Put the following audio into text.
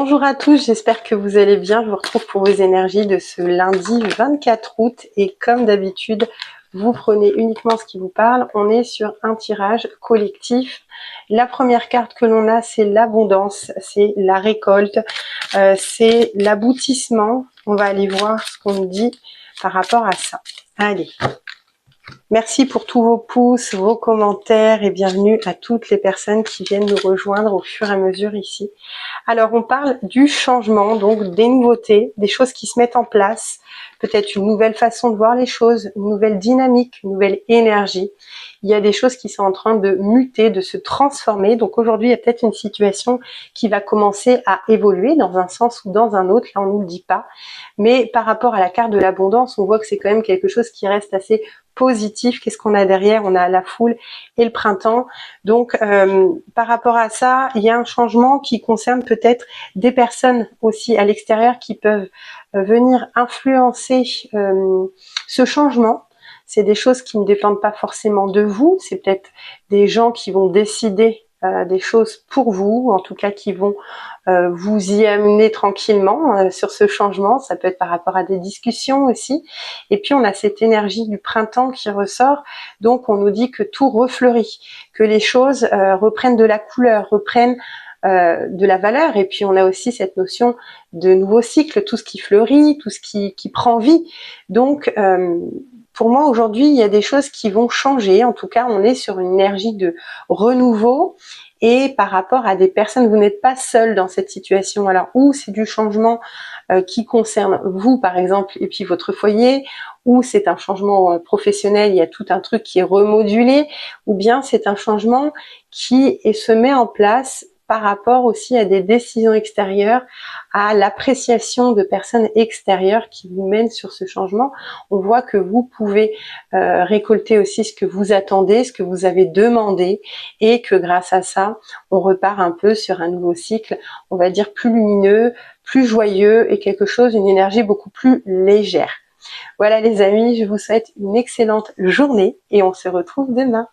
Bonjour à tous, j'espère que vous allez bien. Je vous retrouve pour vos énergies de ce lundi 24 août et comme d'habitude, vous prenez uniquement ce qui vous parle. On est sur un tirage collectif. La première carte que l'on a, c'est l'abondance, c'est la récolte, c'est l'aboutissement. On va aller voir ce qu'on nous dit par rapport à ça. Allez. Merci pour tous vos pouces, vos commentaires et bienvenue à toutes les personnes qui viennent nous rejoindre au fur et à mesure ici. Alors on parle du changement, donc des nouveautés, des choses qui se mettent en place, peut-être une nouvelle façon de voir les choses, une nouvelle dynamique, une nouvelle énergie. Il y a des choses qui sont en train de muter, de se transformer. Donc aujourd'hui, il y a peut-être une situation qui va commencer à évoluer dans un sens ou dans un autre. Là, on ne nous le dit pas. Mais par rapport à la carte de l'abondance, on voit que c'est quand même quelque chose qui reste assez positif. Qu'est-ce qu'on a derrière? On a la foule et le printemps. Donc, par rapport à ça, il y a un changement qui concerne peut-être des personnes aussi à l'extérieur qui peuvent venir influencer ce changement. C'est des choses qui ne dépendent pas forcément de vous. C'est peut-être des gens qui vont décider des choses pour vous, en tout cas qui vont vous y amener tranquillement sur ce changement. Ça peut être par rapport à des discussions aussi. Et puis on a cette énergie du printemps qui ressort, donc on nous dit que tout refleurit, que les choses reprennent de la couleur, reprennent de la valeur. Et puis on a aussi cette notion de nouveau cycle, tout ce qui fleurit, tout ce qui prend vie. Donc pour moi aujourd'hui il y a des choses qui vont changer. En tout cas on est sur une énergie de renouveau. Et par rapport à des personnes, vous n'êtes pas seul dans cette situation. Alors, ou c'est du changement qui concerne vous, par exemple, et puis votre foyer, ou c'est un changement professionnel, il y a tout un truc qui est remodulé, ou bien c'est un changement qui se met en place par rapport aussi à des décisions extérieures, à l'appréciation de personnes extérieures qui vous mènent sur ce changement. On voit que vous pouvez récolter aussi ce que vous attendez, ce que vous avez demandé, et que grâce à ça, on repart un peu sur un nouveau cycle, on va dire plus lumineux, plus joyeux et quelque chose, une énergie beaucoup plus légère. Voilà les amis, je vous souhaite une excellente journée et on se retrouve demain.